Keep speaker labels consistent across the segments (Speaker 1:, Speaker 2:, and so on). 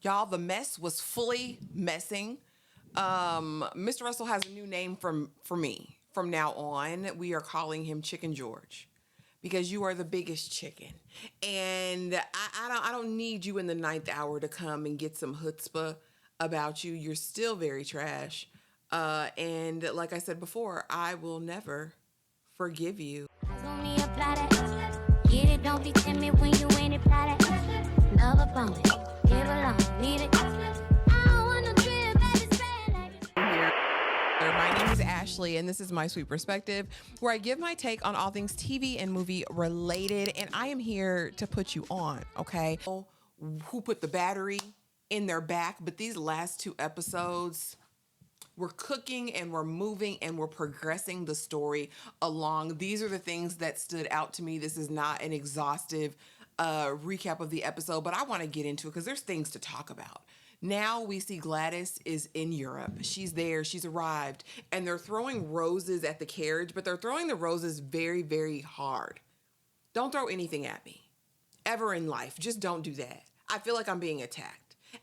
Speaker 1: Y'all, the mess was fully messing. Mr. Russell has a new name for me. From now on, we are calling him Chicken George because you are the biggest chicken. And I don't need you in the ninth hour to come and get some chutzpah about you. You're still very trash. And like I said before, I will never forgive you. Get it, don't be timid when you ain't it, love a bone, give along, need it. My name is Ashley, and this is My Sweet Perspective, where I give my take on all things TV and movie related, and I am here to put you on, okay? Who put the battery in their back, but these last two episodes, we're cooking and we're moving and we're progressing the story along. These are the things that stood out to me. This is not an exhaustive recap of the episode, but I want to get into it because there's things to talk about. Now we see Gladys is in Europe. She's there. She's arrived. And they're throwing roses at the carriage, but they're throwing the roses very, very hard. Don't throw anything at me. Ever in life. Just don't do that. I feel like I'm being attacked.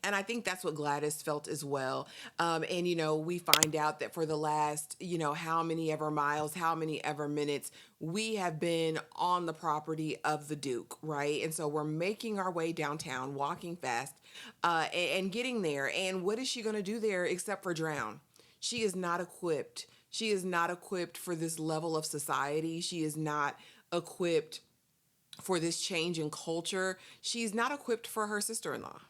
Speaker 1: And I think that's what Gladys felt as well. And, we find out that for the last, how many ever miles, how many ever minutes, we have been on the property of the Duke, right? And so we're making our way downtown, walking fast, and getting there. And what is she going to do there except for drown? She is not equipped. She is not equipped for this level of society. She is not equipped for this change in culture. She's not equipped for her sister-in-law.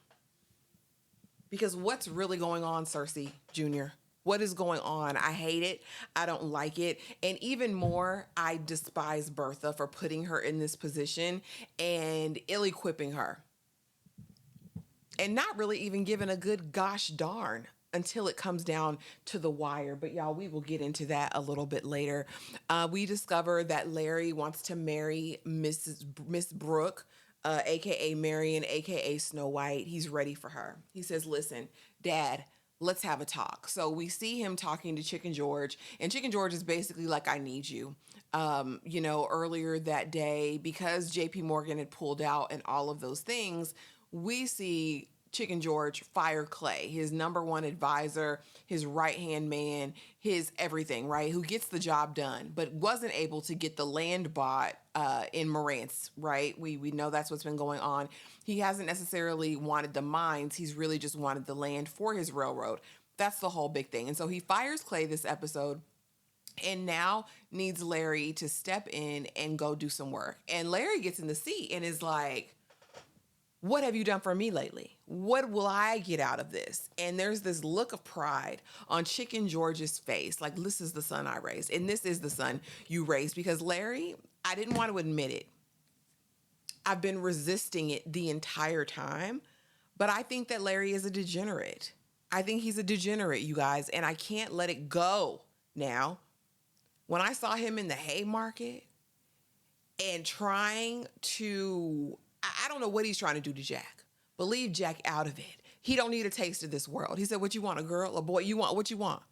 Speaker 1: Because what's really going on, Cersei Jr.? What is going on? I hate it. I don't like it. And even more, I despise Bertha for putting her in this position and ill-equipping her. And not really even giving a good gosh darn until it comes down to the wire. But y'all, we will get into that a little bit later. We discover that Larry wants to marry Miss Brook, aka Marian, aka Snow White. He's ready for her. He says, listen, Dad, let's have a talk. So we see him talking to Chicken George, and Chicken George is basically like, I need you. Earlier that day, because JP Morgan had pulled out and all of those things, we see Chicken George fire Clay, his number one advisor, his right-hand man, his everything, right? Who gets the job done, but wasn't able to get the land bought in Morantz, right? We know that's what's been going on. He hasn't necessarily wanted the mines. He's really just wanted the land for his railroad. That's the whole big thing. And so he fires Clay this episode and now needs Larry to step in and go do some work. And Larry gets in the seat and is like, what have you done for me lately? What will I get out of this? And there's this look of pride on Chicken George's face. Like, this is the son I raised. And this is the son you raised. Because Larry, I didn't want to admit it. I've been resisting it the entire time. But I think that Larry is a degenerate. I think he's a degenerate, you guys. And I can't let it go now. When I saw him in the Haymarket and trying to... I don't know what he's trying to do to Jack, but leave Jack out of it. He don't need a taste of this world. He said, what you want, a girl, a boy? You want what you want?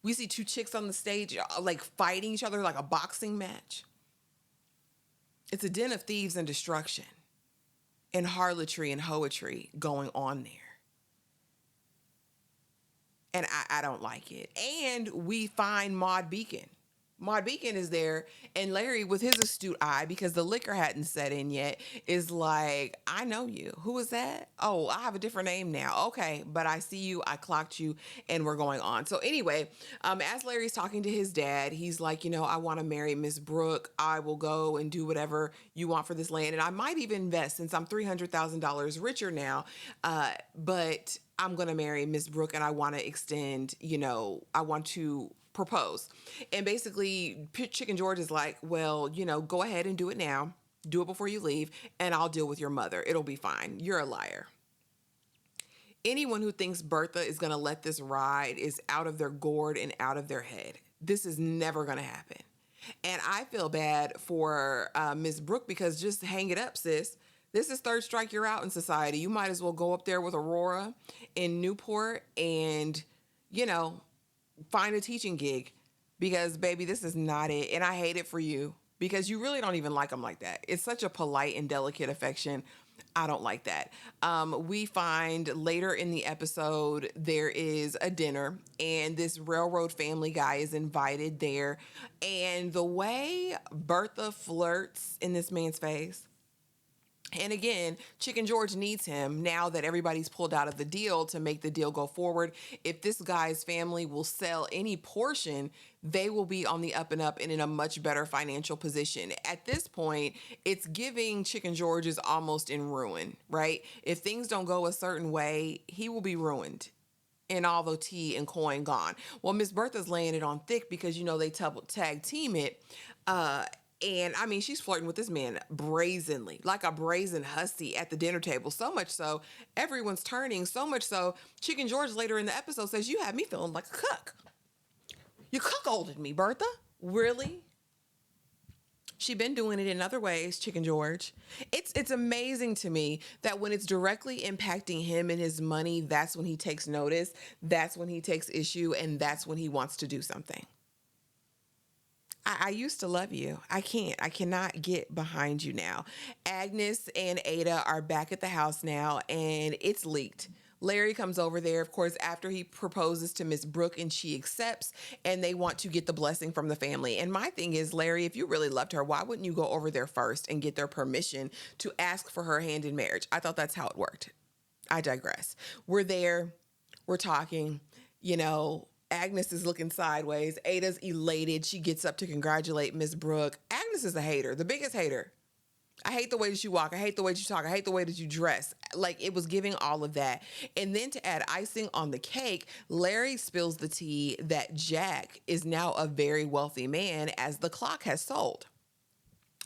Speaker 1: We see two chicks on the stage like fighting each other like a boxing match. It's a den of thieves and destruction and harlotry and hoetry going on there. And I don't like it. And we find Maud Beacon. Maud Beacon is there, and Larry, with his astute eye, because the liquor hadn't set in yet, is like, I know you. Who is that? Oh, I have a different name now. Okay, but I see you, I clocked you, and we're going on. So anyway, as Larry's talking to his dad, he's like, I want to marry Miss Brook. I will go and do whatever you want for this land, and I might even invest since I'm $300,000 richer now, but I'm going to marry Miss Brook, and I want to extend, I want to propose. And basically Chicken George is like, well, go ahead and do it now. Do it before you leave, and I'll deal with your mother. It'll be fine. You're a liar. Anyone who thinks Bertha is going to let this ride is out of their gourd and out of their head. This is never going to happen. And I feel bad for Miss Brook, because just hang it up, sis. This is third strike, you're out in society. You might as well go up there with Aurora in Newport and, find a teaching gig, because baby, this is not it. And I hate it for you, because you really don't even like them like that. It's such a polite and delicate affection I don't like that. We find later in the episode there is a dinner, and this railroad family guy is invited there. And the way Bertha flirts in this man's face, and again, Chicken George needs him now that everybody's pulled out of the deal to make the deal go forward. If this guy's family will sell any portion, they will be on the up and up and in a much better financial position. At this point, it's giving Chicken George is almost in ruin, right? If things don't go a certain way, he will be ruined and all the tea and coin gone. Well, Miss Bertha's laying it on thick because, they tag team it. And I mean, she's flirting with this man brazenly, like a brazen hussy at the dinner table. So much so, everyone's turning. So much so, Chicken George later in the episode says, "You have me feeling like a cook. You cuckolded me, Bertha." Really? She been doing it in other ways, Chicken George. It's amazing to me that when it's directly impacting him and his money, that's when he takes notice. That's when he takes issue, and that's when he wants to do something. I used to love you. I cannot get behind you now. Agnes and Ada are back at the house now, and it's leaked. Larry comes over there, of course, after he proposes to Miss Brook, and she accepts, and they want to get the blessing from the family. And my thing is, Larry, if you really loved her, why wouldn't you go over there first and get their permission to ask for her hand in marriage? I thought that's how it worked. I digress. We're there. We're talking, Agnes is looking sideways. Ada's elated. She gets up to congratulate Miss Brook. Agnes is a hater, the biggest hater. I hate the way that you walk. I hate the way that you talk. I hate the way that you dress. Like, it was giving all of that. And then to add icing on the cake, Larry spills the tea that Jack is now a very wealthy man as the clock has sold.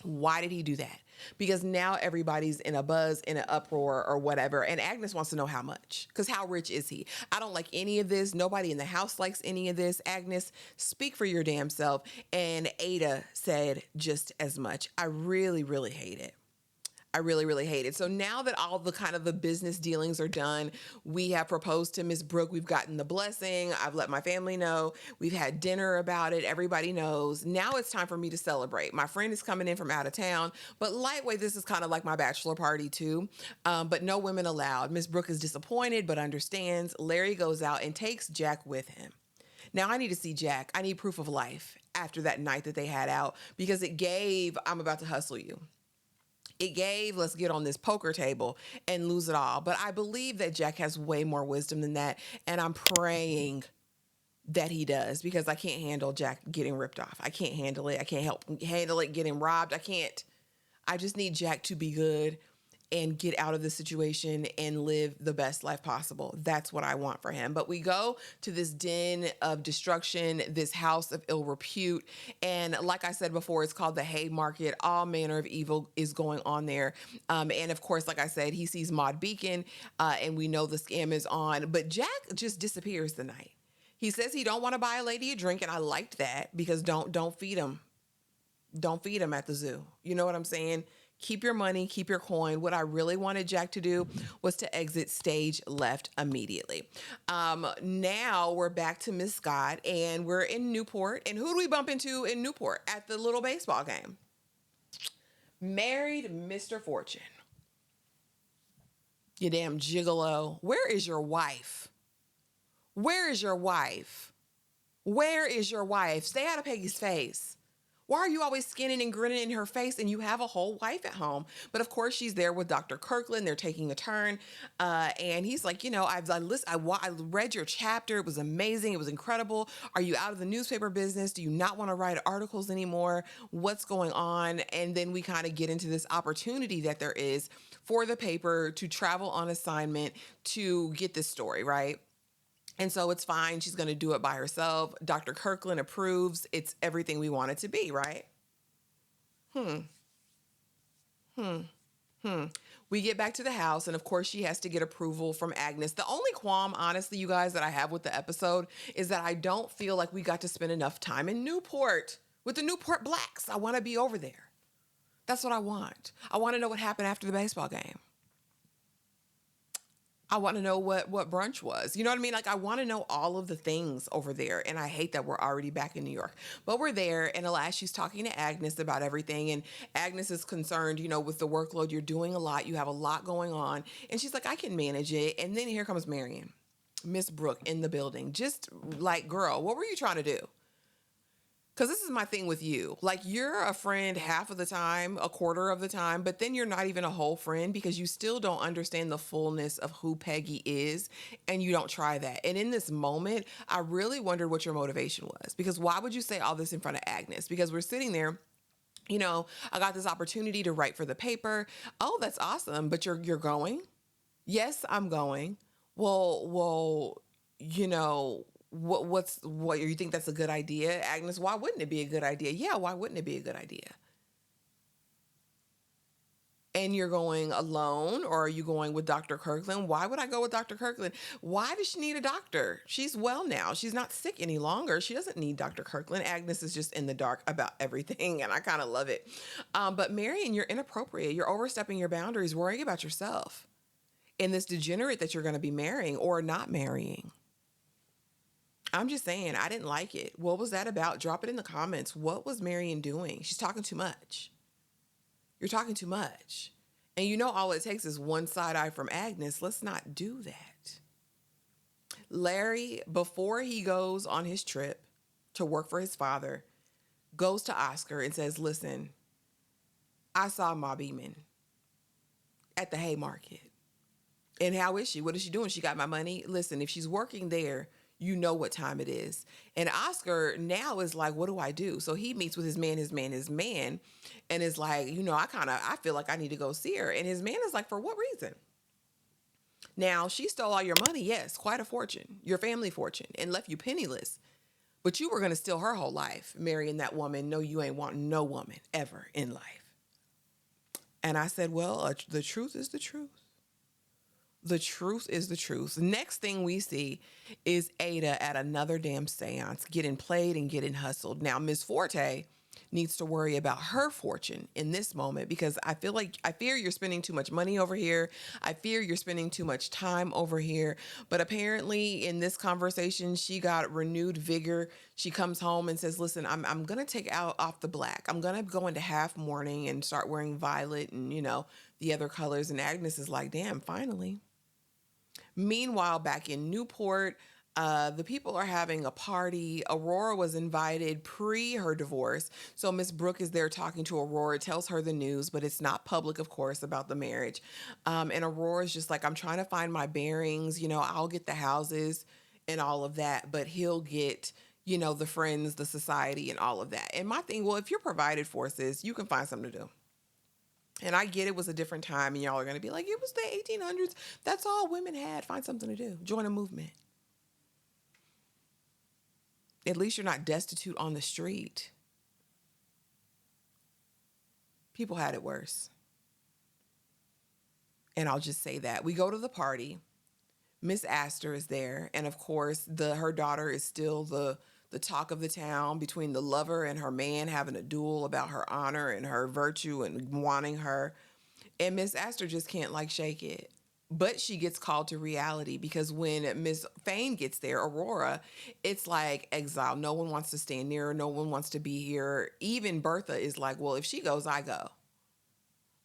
Speaker 1: Why did he do that? Because now everybody's in a buzz, in an uproar or whatever. And Agnes wants to know how much, because how rich is he? I don't like any of this. Nobody in the house likes any of this. Agnes, speak for your damn self. And Ada said just as much. I really, really hate it. I really, really hate it. So now that all the kind of the business dealings are done, we have proposed to Miss Brook. We've gotten the blessing. I've let my family know. We've had dinner about it. Everybody knows. Now it's time for me to celebrate. My friend is coming in from out of town, but lightweight, this is kind of like my bachelor party too. But no women allowed. Miss Brook is disappointed, but understands. Larry goes out and takes Jack with him. Now I need to see Jack. I need proof of life after that night that they had out, because it gave, I'm about to hustle you. It gave, let's get on this poker table and lose it all. But I believe that Jack has way more wisdom than that. And I'm praying that he does, because I can't handle Jack getting ripped off. I can't handle it. I can't handle it getting robbed. I just need Jack to be good and get out of the situation and live the best life possible. That's what I want for him. But we go to this den of destruction, this house of ill repute. And like I said before, it's called the Haymarket. All manner of evil is going on there. And of course, like I said, he sees Maud Beacon, and we know the scam is on. But Jack just disappears the night. He says he don't want to buy a lady a drink, and I liked that, because don't feed him. Don't feed him at the zoo. You know what I'm saying? Keep your money, keep your coin. What I really wanted Jack to do was to exit stage left immediately. Now we're back to Miss Scott, and we're in Newport. And who do we bump into in Newport at the little baseball game? Married Mr. Fortune. You damn gigolo. Where is your wife? Where is your wife? Where is your wife? Stay out of Peggy's face. Why are you always skinning and grinning in her face, and you have a whole wife at home? But of course, she's there with Dr. Kirkland. They're taking a turn. And he's like, I read your chapter. It was amazing. It was incredible. Are you out of the newspaper business? Do you not want to write articles anymore? What's going on? And then we kind of get into this opportunity that there is for the paper to travel on assignment to get this story, right? And so it's fine. She's going to do it by herself. Dr. Kirkland approves. It's everything we want it to be, right? We get back to the house, and of course she has to get approval from Agnes. The only qualm, honestly, you guys, that I have with the episode is that I don't feel like we got to spend enough time in Newport with the Newport Blacks. I want to be over there. That's what I want. I want to know what happened after the baseball game. I want to know what brunch was. You know what I mean? Like I want to know all of the things over there. And I hate that we're already back in New York. But we're there, and alas, she's talking to Agnes about everything, and Agnes is concerned, with the workload. You're doing a lot. You have a lot going on. And she's like, I can manage it. And then here comes Marian, Miss Brook in the building. Just like, girl, what were you trying to do? Because this is my thing with you. Like, you're a friend half of the time, a quarter of the time, but then you're not even a whole friend because you still don't understand the fullness of who Peggy is, and you don't try that. And in this moment, I really wondered what your motivation was, because why would you say all this in front of Agnes? Because we're sitting there, I got this opportunity to write for the paper. Oh, that's awesome. But you're going? Yes, I'm going. Well, what you think that's a good idea, Agnes? Why wouldn't it be a good idea? Yeah, why wouldn't it be a good idea? And you're going alone, or are you going with Dr. Kirkland? Why would I go with Dr. Kirkland? Why does she need a doctor? She's well now. She's not sick any longer. She doesn't need Dr. Kirkland. Agnes is just in the dark about everything, and I kind of love it. But Marian, you're inappropriate. You're overstepping your boundaries, worrying about yourself and this degenerate that you're going to be marrying or not marrying. I'm just saying, I didn't like it. What was that about? Drop it in the comments. What was Marian doing? She's talking too much. You're talking too much. And all it takes is one side eye from Agnes. Let's not do that. Larry, before he goes on his trip to work for his father, goes to Oscar and says, listen, I saw Ma Beeman at the Haymarket. And how is she? What is she doing? She got my money. Listen, if she's working there, you know what time it is. And Oscar now is like, what do I do? So he meets with his man, and is like, I feel like I need to go see her. And his man is like, for what reason? Now, she stole all your money. Yes, quite a fortune, your family fortune, and left you penniless. But you were going to steal her whole life, marrying that woman. No, you ain't want no woman ever in life. And I said, well, the truth is the truth. The truth is the truth. Next thing we see is Ada at another damn seance, getting played and getting hustled. Now, Miss Forte needs to worry about her fortune in this moment, because I fear you're spending too much money over here. I fear you're spending too much time over here. But apparently in this conversation, she got renewed vigor. She comes home and says, listen, I'm going to take out off the black. I'm going to go into half mourning and start wearing violet and, the other colors. And Agnes is like, damn, finally. Meanwhile, back in Newport, the people are having a party. Aurora was invited pre her divorce. So Miss Brook is there talking to Aurora, tells her the news, but it's not public, of course, about the marriage. And Aurora's just like, I'm trying to find my bearings. I'll get the houses and all of that, but he'll get, the friends, the society, and all of that. And my thing, well, if you're provided for, sis, you can find something to do. And I get it was a different time, and y'all are going to be like, it was the 1800s. That's all women had. Find something to do. Join a movement. At least you're not destitute on the street. People had it worse. And I'll just say that. We go to the party. Miss Astor is there. And of course, her daughter is still the talk of the town, between the lover and her man having a duel about her honor and her virtue and wanting her. And Miss Astor just can't shake it. But she gets called to reality, because when Miss Fane gets there, Aurora, it's like exile. No one wants to stand near her. No one wants to be here. Even Bertha is like, well, if she goes, I go.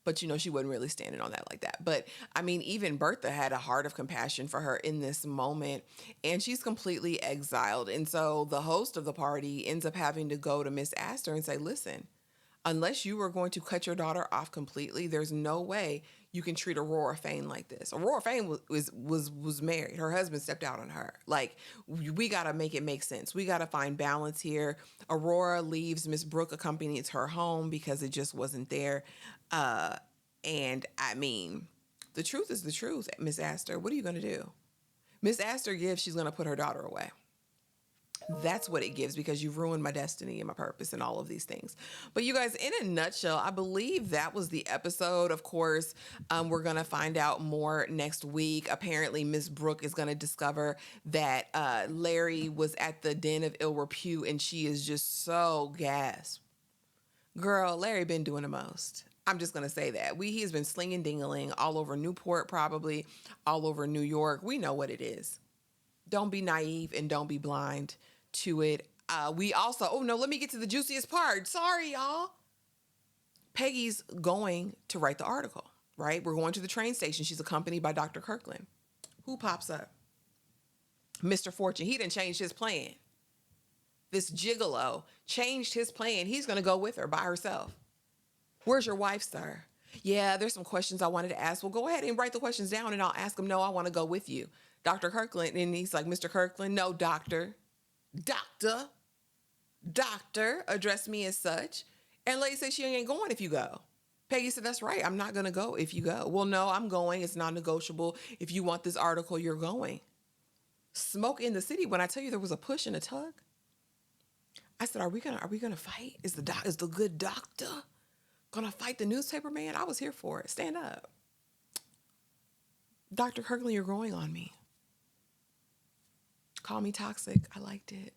Speaker 1: But, she wasn't really standing on that like that. But, even Bertha had a heart of compassion for her in this moment. And she's completely exiled. And so the host of the party ends up having to go to Miss Astor and say, listen, unless you are going to cut your daughter off completely, there's no way you can treat Aurora Fane like this. Aurora Fane was married. Her husband stepped out on her. We got to make it make sense. We got to find balance here. Aurora leaves. Miss Brook accompanies her home because it just wasn't there. And the truth is the truth, Miss Astor. What are you going to do? Miss Astor gives, she's going to put her daughter away. That's what it gives, because you've ruined my destiny and my purpose and all of these things. But you guys, in a nutshell, I believe that was the episode. Of course, we're going to find out more next week. Apparently, Miss Brook is going to discover that Larry was at the den of ill repute, and she is just so gassed. Girl, Larry been doing the most. I'm just going to say that. He has been slinging dingling all over Newport, probably all over New York. We know what it is. Don't be naive and don't be blind to it. We also, oh no, let me get to the juiciest part. Sorry, y'all. Peggy's going to write the article, right? We're going to the train station. She's accompanied by Dr. Kirkland. Who pops up? Mr. Fortune. He didn't change his plan. This gigolo changed his plan. He's going to go with her by herself. Where's your wife, sir? Yeah, there's some questions I wanted to ask. Well, go ahead and write the questions down and I'll ask him. No, I want to go with you. Dr. Kirkland. And he's like, Mr. Kirkland, no, doctor. Doctor, address me as such. And lady said she ain't going if you go. Peggy said, that's right. I'm not going to go if you go. Well, no, I'm going. It's non-negotiable. If you want this article, you're going. Smoke in the city. When I tell you there was a push and a tug, I said, are we gonna fight? Is the good doctor gonna fight the newspaper man? I was here for it. Stand up. Dr. Kirkland, you're growing on me. Call me toxic. I liked it.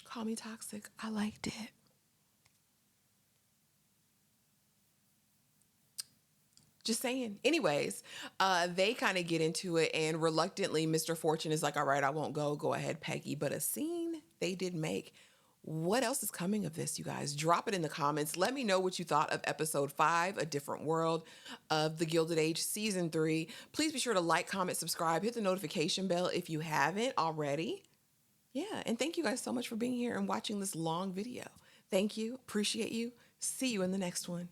Speaker 1: Call me toxic. I liked it. Just saying. Anyways, they kind of get into it, and reluctantly, Mr. Fortune is like, all right, I won't go. Go ahead, Peggy. But a scene they did make. What else is coming of this, you guys? Drop it in the comments. Let me know what you thought of episode 5, A Different World of the Gilded Age season 3. Please be sure to like, comment, subscribe, hit the notification bell if you haven't already. Yeah, and thank you guys so much for being here and watching this long video. Thank you. Appreciate you. See you in the next one.